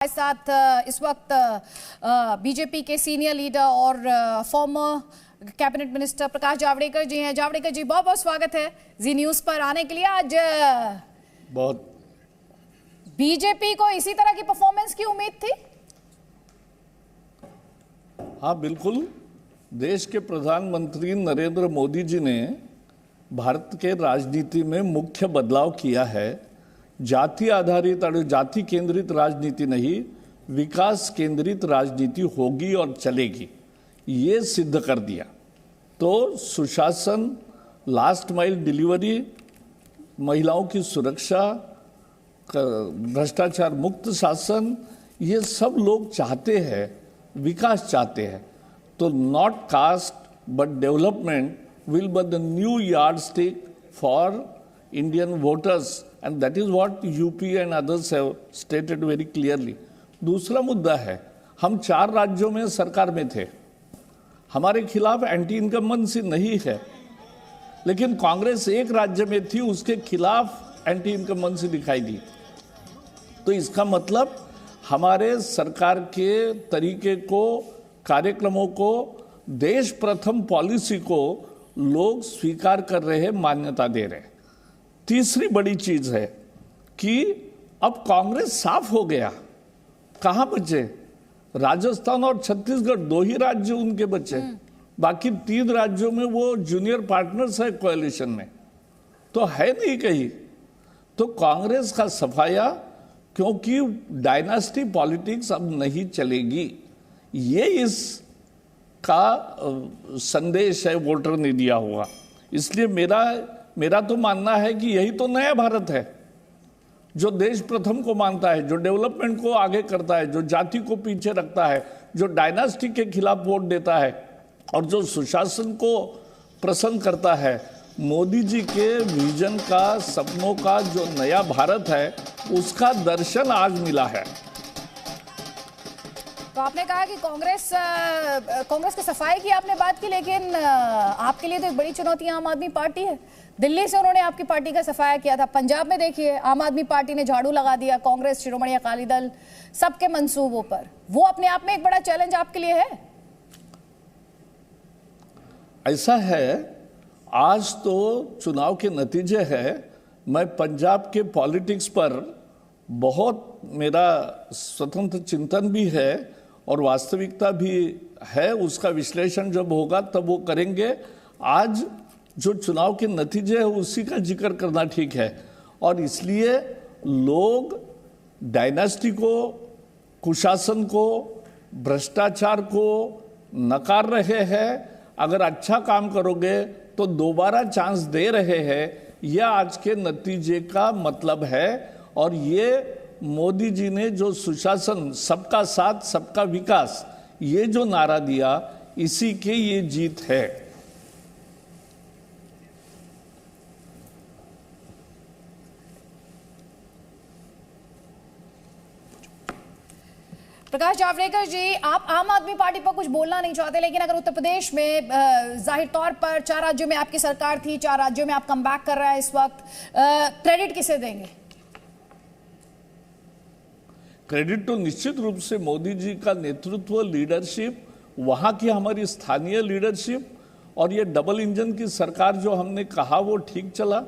हमारे साथ इस वक्त बीजेपी के सीनियर लीडर और former cabinet minister Prakash Javadekar जी हैं। जावड़ेकर जी, बहुत बहुत स्वागत है जी न्यूज पर आने के लिए। आज बहुत बीजेपी को इसी तरह की परफॉर्मेंस की उम्मीद थी? हाँ, बिल्कुल। देश के प्रधानमंत्री नरेंद्र मोदी जी ने भारत के राजनीति में मुख्य बदलाव किया है। जाति आधारित और जाति केंद्रित राजनीति नहीं, विकास केंद्रित राजनीति होगी और चलेगी, ये सिद्ध कर दिया। तो सुशासन, लास्ट माइल डिलीवरी, महिलाओं की सुरक्षा, भ्रष्टाचार मुक्त शासन, ये सब लोग चाहते हैं, विकास चाहते हैं। तो not caste but development will be the new yardstick for Indian voters, and that is what UP and others have stated very clearly. दूसरा मुद्दा है, हम 4 राज्यों में सरकार में थे, हमारे खिलाफ एंटी इनकम्बेंसी नहीं है, लेकिन कांग्रेस एक राज्य में थी, उसके खिलाफ एंटी इनकम्बेंसी दिखाई दी। तो इसका मतलब हमारे सरकार के तरीके को, कार्यक्रमों को, देश प्रथम पॉलिसी को लोग स्वीकार कर रहे हैं, मान्यता दे रहे हैं। तीसरी बड़ी चीज है कि अब कांग्रेस साफ हो गया। कहां बचे? राजस्थान और छत्तीसगढ़ 2 ही राज्य उनके बचे, बाकी 3 राज्यों में वो जूनियर पार्टनर्स है कोalition में, तो है नहीं कहीं। तो कांग्रेस का सफाया, क्योंकि डायनास्टी पॉलिटिक्स अब नहीं चलेगी, ये इस का संदेश है वोटर ने दिया होगा। इसलिए मेरा तो मानना है कि यही तो नया भारत है, जो देश प्रथम को मानता है, जो डेवलपमेंट को आगे करता है, जो जाति को पीछे रखता है, जो डायनास्टी के खिलाफ वोट देता है और जो सुशासन को पसंद करता है। मोदी जी के विजन का, सपनों का जो नया भारत है, उसका दर्शन आज मिला है। तो आपने कहा कि कांग्रेस की सफाई की आपने बात की, लेकिन आपके लिए तो एक बड़ी चुनौती आम आदमी पार्टी है। दिल्ली से उन्होंने आपकी पार्टी का सफाया किया था, पंजाब में देखिए आम आदमी पार्टी ने झाड़ू लगा दिया कांग्रेस, शिरोमणि अकाली दल, सबके मंसूबों पर। वो अपने आप में एक बड़ा चैलेंज आपके लिए है। ऐसा है, आज तो चुनाव के नतीजे हैं। मैं पंजाब के पॉलिटिक्स पर बहुत, मेरा स्वतंत्र चिंतन भी है और वास्तविकता भी है, उसका विश्लेषण जब होगा तब वो करेंगे। आज जो चुनाव के नतीजे हैं उसी का जिक्र करना ठीक है, और इसलिए लोग डायनास्टी को, कुशासन को, भ्रष्टाचार को नकार रहे हैं। अगर अच्छा काम करोगे तो दोबारा चांस दे रहे हैं, यह आज के नतीजे का मतलब है। और ये मोदी जी ने जो सुशासन, सबका साथ सबका विकास, ये जो नारा दिया, इसी के ये जीत है। प्रकाश जावड़ेकर जी, आप आम आदमी पार्टी पर कुछ बोलना नहीं चाहते, लेकिन अगर उत्तर प्रदेश में जाहिर तौर पर 4 राज्यों में आपकी सरकार थी, 4 राज्यों में आप कम बैक कर रहे हैं इस वक्त, क्रेडिट किसे देंगे? क्रेडिट तो निश्चित रूप से मोदी जी का नेतृत्व, लीडरशिप, वहाँ की हमारी स्थानीय लीडरशिप, और ये डबल इंजन की सरकार जो हमने कहा वो ठीक चला।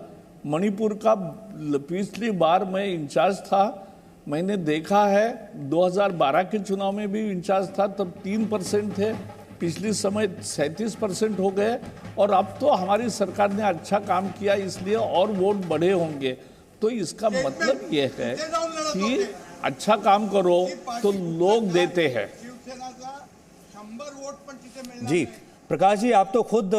मणिपुर का पिछली बार मैं इंचार्ज था, मैंने देखा है 2012 के चुनाव में भी इंचार्ज था, तब 3% थे, पिछले समय 37% हो गए, और अब तो हमारी सरकार ने अच्छा काम किया, इसलिए और वोट बढ़े होंगे। तो इसका मतलब ये है कि अच्छा काम करो तो लोग देते हैं। जी प्रकाश जी, आप तो खुद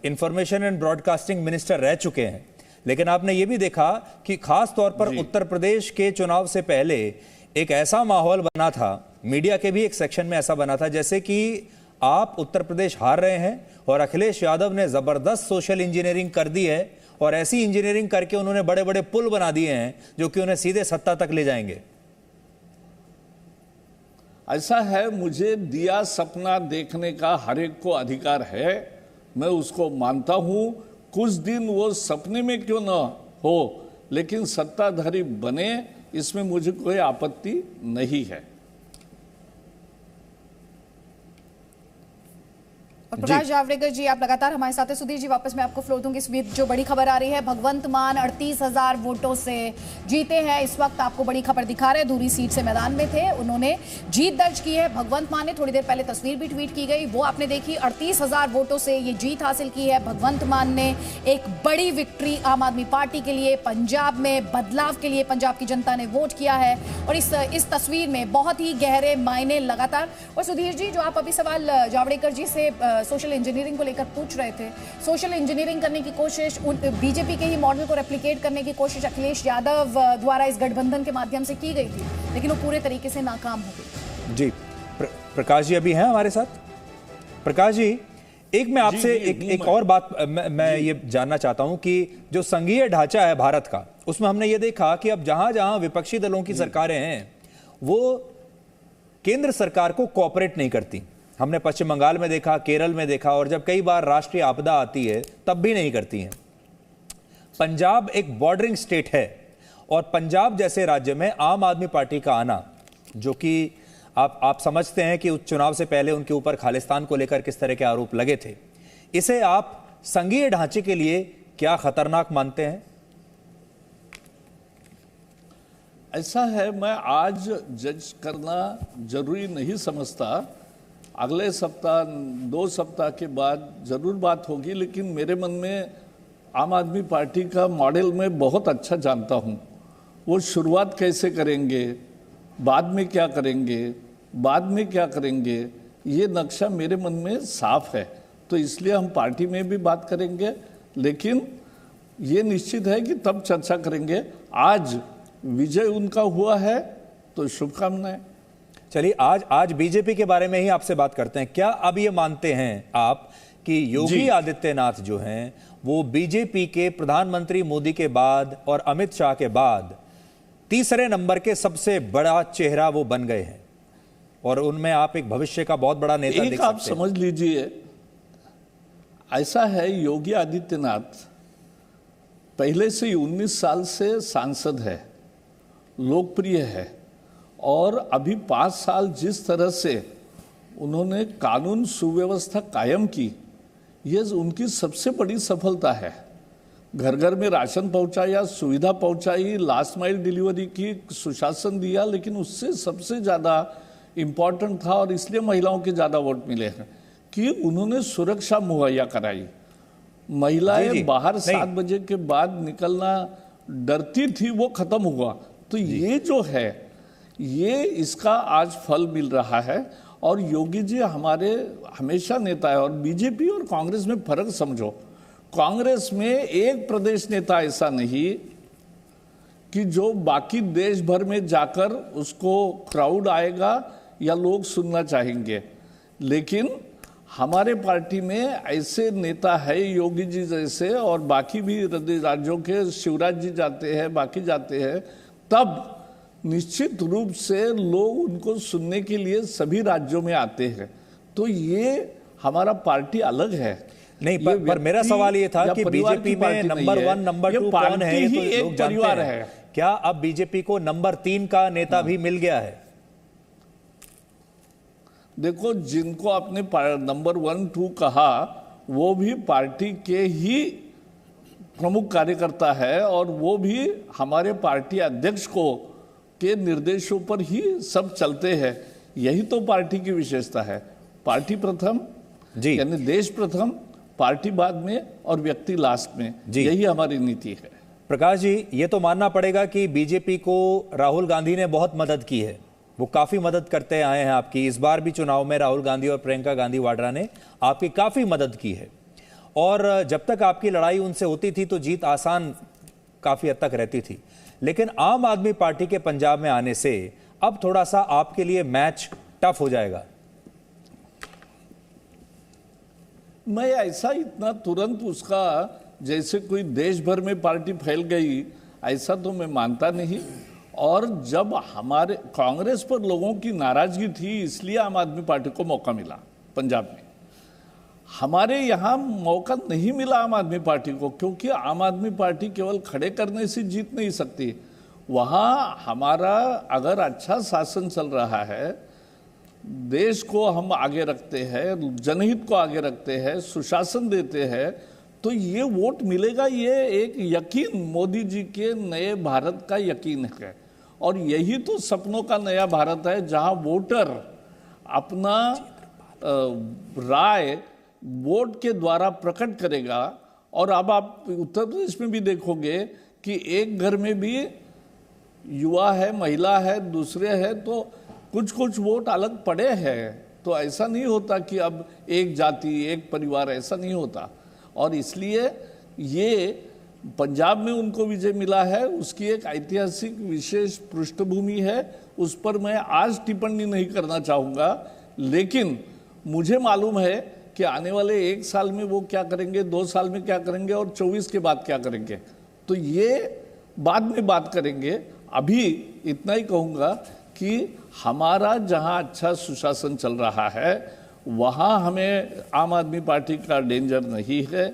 इंफॉर्मेशन एंड ब्रॉडकास्टिंग मिनिस्टर रह चुके हैं, लेकिन आपने ये भी देखा कि खास तौर पर उत्तर प्रदेश के चुनाव से पहले एक ऐसा माहौल बना था, मीडिया के भी एक सेक्शन में ऐसा बना था, जैसे कि आप उत्तर प्रदेश हार रहे हैं और अखिलेश यादव ने जबरदस्त सोशल इंजीनियरिंग कर दी है, और ऐसी इंजीनियरिंग करके उन्होंने बड़े बड़े पुल बना दिए हैं जो कि उन्हें सीधे सत्ता तक ले जाएंगे। ऐसा है, मुझे दिया सपना देखने का हर एक को अधिकार है, मैं उसको मानता हूं। कुछ दिन वो सपने में क्यों ना हो, लेकिन सत्ताधारी बने, इसमें मुझे कोई आपत्ति नहीं है। और प्रकाश जावड़ेकर जी, आप लगातार हमारे साथ हैं। सुधीर जी, वापस मैं आपको फ्लोर दूंगी। इस बीच जो बड़ी खबर आ रही है, भगवंत मान 38,000 वोटों से जीते हैं। इस वक्त आपको बड़ी खबर दिखा रहे हैं, दूरी सीट से मैदान में थे, उन्होंने जीत दर्ज की है। भगवंत मान ने थोड़ी देर पहले तस्वीर भी ट्वीट की गई, वो आपने देखी। 38,000 वोटों से ये जीत हासिल की है भगवंत मान ने। एक बड़ी विक्ट्री आम आदमी पार्टी के लिए, पंजाब में बदलाव के लिए पंजाब की जनता ने वोट किया है। और इस तस्वीर में बहुत ही गहरे मायने लगातार। और सुधीर जी, जो आप अभी सवाल जावड़ेकर जी से सोशल इंजीनियरिंग को लेकर पूछ रहे थे, सोशल इंजीनियरिंग करने की कोशिश, बीजेपी के ही मॉडल को रेप्लिकेट करने की कोशिश अखिलेश यादव द्वारा इस गठबंधन के माध्यम से की गई थी, लेकिन वो पूरे तरीके से नाकाम हो गई। जी, प्रकाश जी अभी हैं हमारे साथ। प्रकाश जी, एक मैं आपसे एक और बात मैं ये जानना चाहता हूं कि जो संघीय ढांचा है भारत का, उसमें हमने ये देखा कि अब जहां जहां विपक्षी दलों की सरकारें हैं वो केंद्र सरकार को कोऑपरेट नहीं करती। हमने पश्चिम बंगाल में देखा, केरल में देखा, और जब कई बार राष्ट्रीय आपदा आती है तब भी नहीं करती हैं। पंजाब एक बॉर्डरिंग स्टेट है और पंजाब जैसे राज्य में आम आदमी पार्टी का आना, जो कि आप समझते हैं कि उस चुनाव से पहले उनके ऊपर खालिस्तान को लेकर किस तरह के आरोप लगे थे, इसे आप संघीय ढांचे के लिए क्या खतरनाक मानते हैं? ऐसा है, मैं आज जज करना जरूरी नहीं समझता। अगले सप्ताह 2 सप्ताह के बाद जरूर बात होगी, लेकिन मेरे मन में आम आदमी पार्टी का मॉडल मैं बहुत अच्छा जानता हूँ। वो शुरुआत कैसे करेंगे, बाद में क्या करेंगे, बाद में क्या करेंगे, ये नक्शा मेरे मन में साफ है। तो इसलिए हम पार्टी में भी बात करेंगे, लेकिन ये निश्चित है कि तब चर्चा करेंगे। आज विजय उनका हुआ है तो शुभकामनाएं। चलिए, आज बीजेपी के बारे में ही आपसे बात करते हैं। क्या अब ये मानते हैं आप कि योगी आदित्यनाथ जो हैं वो बीजेपी के प्रधानमंत्री मोदी के बाद और अमित शाह के बाद तीसरे नंबर के सबसे बड़ा चेहरा वो बन गए हैं और उनमें आप एक भविष्य का बहुत बड़ा नेता देख सकते हैं? आप समझ लीजिए, ऐसा है, योगी आदित्यनाथ पहले से ही 19 साल से सांसद है, लोकप्रिय है, और अभी 5 साल जिस तरह से उन्होंने कानून सुव्यवस्था कायम की, ये उनकी सबसे बड़ी सफलता है। घर घर में राशन पहुंचाया, सुविधा पहुंचाई, लास्ट माइल डिलीवरी की, सुशासन दिया, लेकिन उससे सबसे ज़्यादा इम्पॉर्टेंट था, और इसलिए महिलाओं के ज़्यादा वोट मिले हैं, कि उन्होंने सुरक्षा मुहैया कराई। महिलाएं बाहर 7 बजे के बाद निकलना डरती थी, वो खत्म हुआ। तो ये जो है, ये इसका आज फल मिल रहा है। और योगी जी हमारे हमेशा नेता है। और बीजेपी और कांग्रेस में फर्क समझो, कांग्रेस में एक प्रदेश नेता ऐसा नहीं कि जो बाकी देश भर में जाकर उसको क्राउड आएगा या लोग सुनना चाहेंगे, लेकिन हमारे पार्टी में ऐसे नेता है योगी जी जैसे, और बाकी भी राज्यों के शिवराज जी जाते हैं, बाकी जाते हैं, तब निश्चित रूप से लोग उनको सुनने के लिए सभी राज्यों में आते हैं। तो ये हमारा पार्टी अलग है। नहीं, पर मेरा सवाल ये था कि बीजेपी में नंबर 1 नंबर 2 कौन है, ये तो लोग जानते हैं। क्या अब बीजेपी को नंबर 3 का नेता भी मिल गया है? देखो, जिनको आपने नंबर 1, 2 कहा, वो भी पार्टी के ही प्रमुख कार्यकर्ता है, और वो भी हमारे पार्टी अध्यक्ष को के निर्देशों पर ही सब चलते हैं। यही तो पार्टी की विशेषता है। पार्टी प्रथम, यानी देश प्रथम, पार्टी बाद में, और व्यक्ति लास्ट में। यही हमारी नीति है। प्रकाश जी, ये तो मानना पड़ेगा कि बीजेपी को राहुल गांधी ने बहुत मदद की है, वो काफी मदद करते आए हैं आपकी। इस बार भी चुनाव में राहुल गांधी और प्रियंका गांधी वाड्रा ने आपकी काफी मदद की है, और जब तक आपकी लड़ाई उनसे होती थी तो जीत आसान काफी हद तक रहती थी। लेकिन आम आदमी पार्टी के पंजाब में आने से अब थोड़ा सा आपके लिए मैच टफ हो जाएगा। मैं ऐसा इतना तुरंत उसका, जैसे कोई देश भर में पार्टी फैल गई, ऐसा तो मैं मानता नहीं। और जब हमारे कांग्रेस पर लोगों की नाराजगी थी, इसलिए आम आदमी पार्टी को मौका मिला पंजाब में। हमारे यहाँ मौका नहीं मिला आम आदमी पार्टी को, क्योंकि आम आदमी पार्टी केवल खड़े करने से जीत नहीं सकती, वहाँ हमारा अगर अच्छा शासन चल रहा है, देश को हम आगे रखते हैं, जनहित को आगे रखते हैं, सुशासन देते हैं, तो ये वोट मिलेगा। ये एक यकीन मोदी जी के नए भारत का यकीन है। और यही तो सपनों का नया भारत है, जहां वोटर अपना राय वोट के द्वारा प्रकट करेगा। और अब आप उत्तर प्रदेश में भी देखोगे कि एक घर में भी युवा है, महिला है, दूसरे है, तो कुछ कुछ वोट अलग पड़े हैं। तो ऐसा नहीं होता कि अब एक जाति एक परिवार, ऐसा नहीं होता। और इसलिए ये पंजाब में उनको विजय मिला है, उसकी एक ऐतिहासिक विशेष पृष्ठभूमि है। उस पर मैं आज टिप्पणी नहीं करना चाहूँगा, लेकिन मुझे मालूम है कि आने वाले 1 साल में वो क्या करेंगे, 2 साल में क्या करेंगे और 24 के बाद क्या करेंगे, तो ये बाद में बात करेंगे। अभी इतना ही कहूँगा कि हमारा जहाँ अच्छा सुशासन चल रहा है वहाँ हमें आम आदमी पार्टी का डेंजर नहीं है।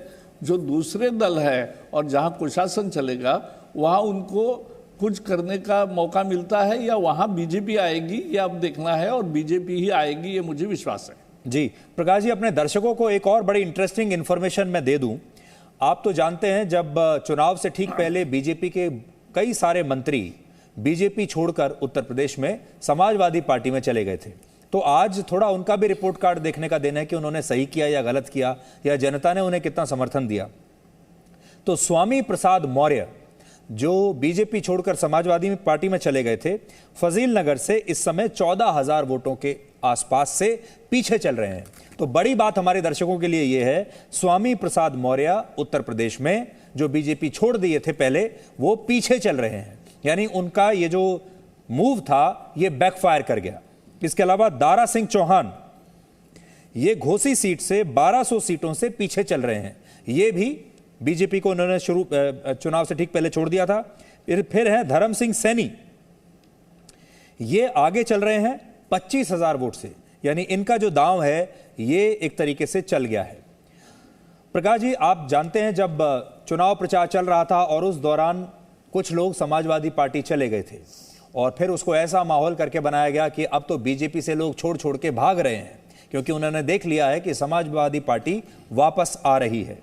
जो दूसरे दल है और जहाँ कुशासन चलेगा वहाँ उनको कुछ करने का मौका मिलता है, या वहाँ बीजेपी आएगी, ये अब देखना है, और बीजेपी ही आएगी, ये मुझे विश्वास है। जी प्रकाश जी, अपने दर्शकों को एक और बड़ी इंटरेस्टिंग इंफॉर्मेशन मैं दे दूं। आप तो जानते हैं जब चुनाव से ठीक पहले बीजेपी के कई सारे मंत्री बीजेपी छोड़कर उत्तर प्रदेश में समाजवादी पार्टी में चले गए थे, तो आज थोड़ा उनका भी रिपोर्ट कार्ड देखने का दिन है कि उन्होंने सही किया या गलत किया, या जनता ने उन्हें कितना समर्थन दिया। तो स्वामी प्रसाद मौर्य जो बीजेपी छोड़कर समाजवादी पार्टी में चले गए थे, फजील नगर से इस समय 14,000 वोटों के आसपास से पीछे चल रहे हैं। तो बड़ी बात हमारे दर्शकों के लिए यह है, स्वामी प्रसाद मौर्य उत्तर प्रदेश में जो बीजेपी छोड़ दिए थे पहले, वो पीछे चल रहे हैं। यानी उनका ये जो मूव था ये बैकफायर कर गया। इसके अलावा दारा सिंह चौहान ये घोसी सीट से 1200 सीटों से पीछे चल रहे हैं। ये भी बीजेपी को उन्होंने चुनाव से ठीक पहले छोड़ दिया था। फिर है धर्म सिंह सैनी, ये आगे चल रहे हैं 25,000 वोट से। यानी इनका जो दांव है ये एक तरीके से चल गया है। प्रकाश जी, आप जानते हैं जब चुनाव प्रचार चल रहा था और उस दौरान कुछ लोग समाजवादी पार्टी चले गए थे, और फिर उसको ऐसा माहौल करके बनाया गया कि अब तो बीजेपी से लोग छोड़ छोड़ के भाग रहे हैं, क्योंकि उन्होंने देख लिया है कि समाजवादी पार्टी वापस आ रही है।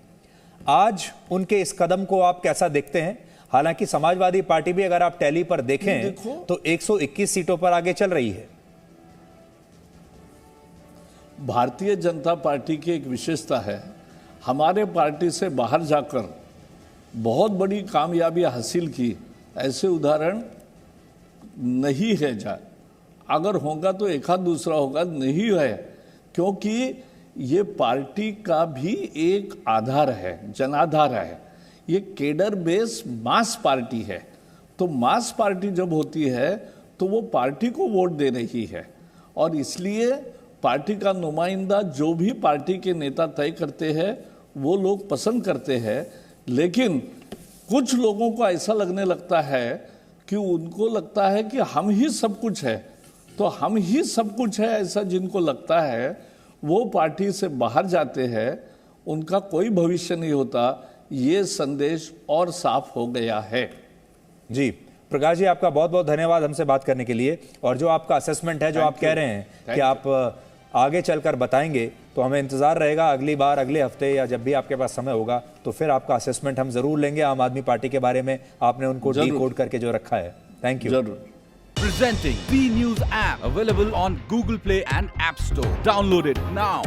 आज उनके इस कदम को आप कैसा देखते हैं? हालांकि समाजवादी पार्टी भी अगर आप टैली पर देखें तो 121 सीटों पर आगे चल रही है। भारतीय जनता पार्टी की एक विशेषता है, हमारे पार्टी से बाहर जाकर बहुत बड़ी कामयाबी हासिल की ऐसे उदाहरण नहीं है। अगर होगा तो एक आध दूसरा होगा, नहीं है, क्योंकि ये पार्टी का भी एक आधार है, जनाधार है। ये केडर बेस मास पार्टी है। तो मास पार्टी जब होती है तो वो पार्टी को वोट दे रही है, और इसलिए पार्टी का नुमाइंदा जो भी पार्टी के नेता तय करते हैं वो लोग पसंद करते हैं। लेकिन कुछ लोगों को ऐसा लगने लगता है कि उनको लगता है कि हम ही सब कुछ है, तो हम ही सब कुछ है, ऐसा जिनको लगता है वो पार्टी से बाहर जाते हैं, उनका कोई भविष्य नहीं होता। ये संदेश और साफ हो गया है। जी प्रकाश जी, आपका बहुत बहुत धन्यवाद हमसे बात करने के लिए। और जो आपका असेसमेंट है, जो आप कह रहे हैं कि आप आगे चलकर बताएंगे, तो हमें इंतजार रहेगा अगली बार, अगले हफ्ते या जब भी आपके पास समय होगा, तो फिर आपका असेसमेंट हम जरूर लेंगे आम आदमी पार्टी के बारे में। आपने उनको डीकोड करके जो रखा है। Thank you. जरूर। Presenting B News app, available on Google Play and App Store. Download it now.